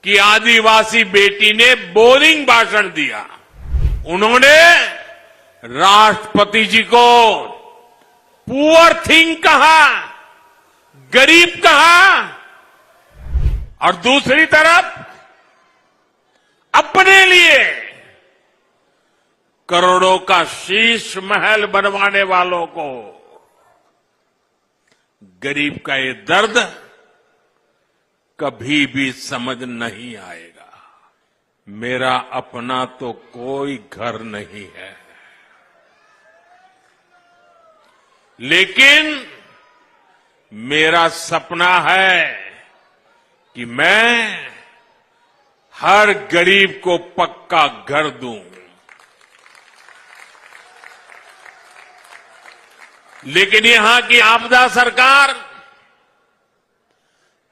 कि आदिवासी बेटी ने बोरिंग भाषण दिया। उन्होंने राष्ट्रपति जी को पुअर थिंग कहा, गरीब कहा, और दूसरी तरफ अपने लिए करोड़ों का शीश महल बनवाने वालों को गरीब का ये दर्द कभी भी समझ नहीं आएगा। मेरा अपना तो कोई घर नहीं है, लेकिन मेरा सपना है कि मैं हर गरीब को पक्का घर दूं। लेकिन यहां की आपदा सरकार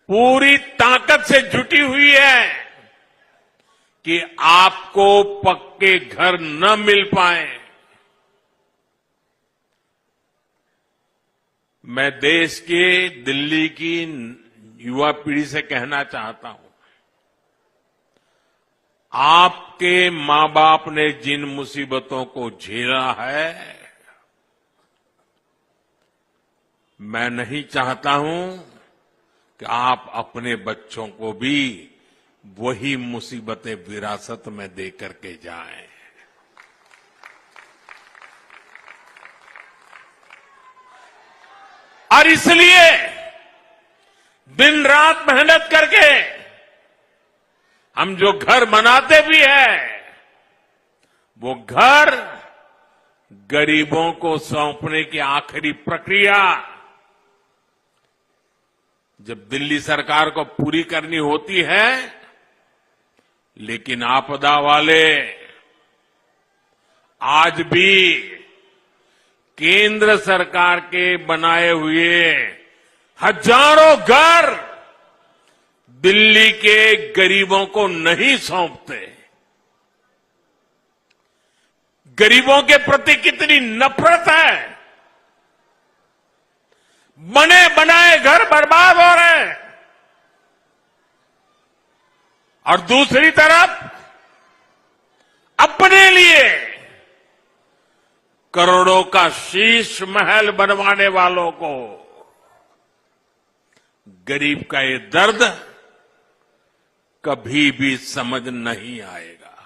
पूरी ताकत से जुटी हुई है कि आपको पक्के घर न मिल पाए। मैं देश के दिल्ली की युवा पीढ़ी से कहना चाहता हूं, आपके मां बाप ने जिन मुसीबतों को झेला है, मैं नहीं चाहता हूं कि आप अपने बच्चों को भी वही मुसीबतें विरासत में दे करके जाएं। और इसलिए दिन रात मेहनत करके हम जो घर बनाते भी हैं, वो घर गरीबों को सौंपने की आखिरी प्रक्रिया जब दिल्ली सरकार को पूरी करनी होती है, लेकिन आपदा वाले आज भी केंद्र सरकार के बनाए हुए हजारों घर दिल्ली के गरीबों को नहीं सौंपते। गरीबों के प्रति कितनी नफरत है। बने बनाए घर बर्बाद हो रहे हैं, और दूसरी तरफ अपने लिए करोड़ों का शीश महल बनवाने वालों को गरीब का ये दर्द कभी भी समझ नहीं आएगा।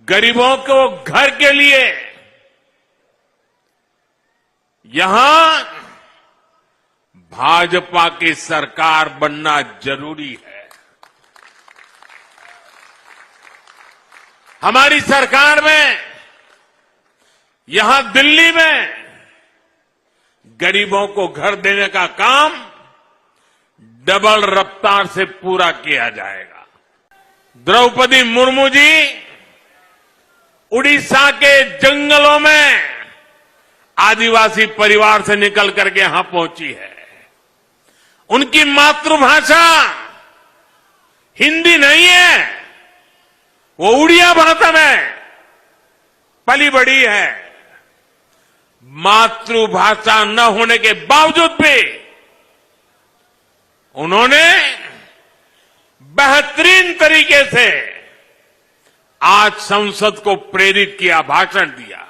गरीबों को घर के लिए यहां भाजपा की सरकार बनना जरूरी है। हमारी सरकार में यहां दिल्ली में गरीबों को घर देने का काम डबल रफ्तार से पूरा किया जाएगा। द्रौपदी मुर्मू जी उड़ीसा के जंगलों में आदिवासी परिवार से निकल करके यहां पहुंची है। उनकी मातृभाषा हिंदी नहीं है, वो उड़िया भाषा में पली बड़ी है। मातृभाषा न होने के बावजूद भी उन्होंने बेहतरीन तरीके से आज संसद को प्रेरित किया, भाषण दिया।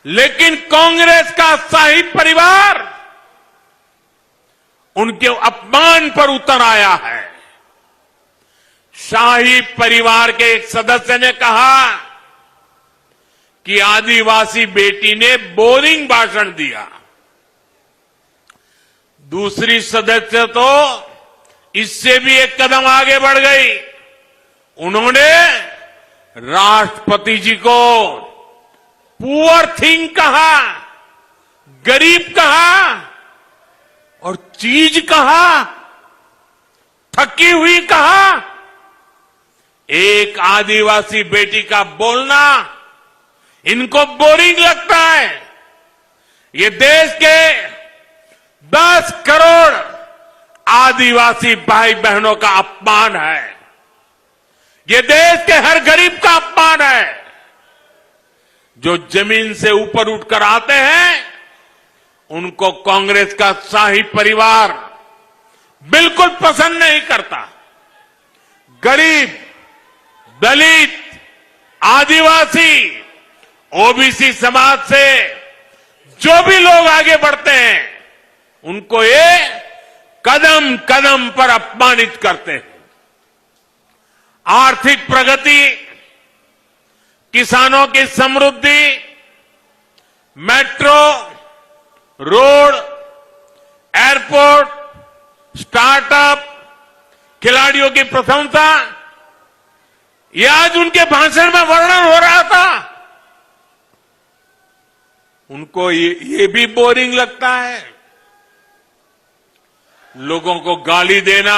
लेकिन कांग्रेस का शाही परिवार उनके अपमान पर उतर आया है। शाही परिवार के एक सदस्य ने कहा कि आदिवासी बेटी ने बोरिंग भाषण दिया। दूसरी सदस्य तो इससे भी एक कदम आगे बढ़ गई। उन्होंने राष्ट्रपति जी को पुअर थिंग कहा, गरीब कहा, और चीज कहा, थकी हुई कहा। एक आदिवासी बेटी का बोलना इनको बोरिंग लगता है। ये देश के 10 करोड़ आदिवासी भाई बहनों का अपमान है। ये देश के हर गरीब का अपमान है। जो जमीन से ऊपर उठकर आते हैं, उनको कांग्रेस का शाही परिवार बिल्कुल पसंद नहीं करता। गरीब, दलित, आदिवासी, ओबीसी समाज से जो भी लोग आगे बढ़ते हैं उनको ये कदम कदम पर अपमानित करते हैं। आर्थिक प्रगति, किसानों की समृद्धि, मेट्रो, रोड, एयरपोर्ट, स्टार्टअप, खिलाड़ियों की प्रशंसा, ये आज उनके भाषण में वर्णन हो रहा था। उनको ये भी बोरिंग लगता है। लोगों को गाली देना,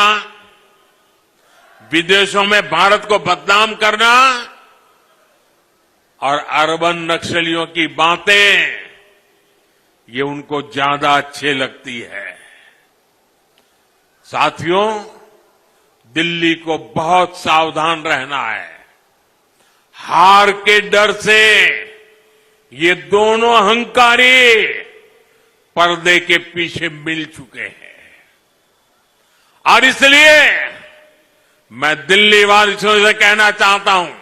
विदेशों में भारत को बदनाम करना और अर्बन नक्सलियों की बातें, ये उनको ज्यादा अच्छे लगती है। साथियों, दिल्ली को बहुत सावधान रहना है। हार के डर से ये दोनों अहंकारी पर्दे के पीछे मिल चुके हैं और इसलिए मैं दिल्ली वासियों से कहना चाहता हूं,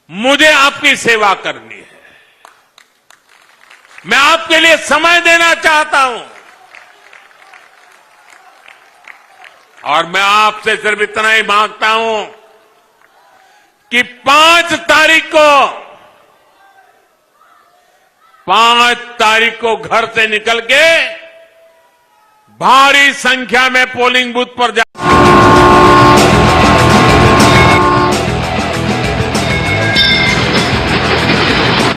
मुझे आपकी सेवा करनी है। मैं आपके लिए समय देना चाहता हूं और मैं आपसे सिर्फ इतना ही मांगता हूं कि 5 तारीख को घर से निकल के भारी संख्या में पोलिंग बूथ पर जा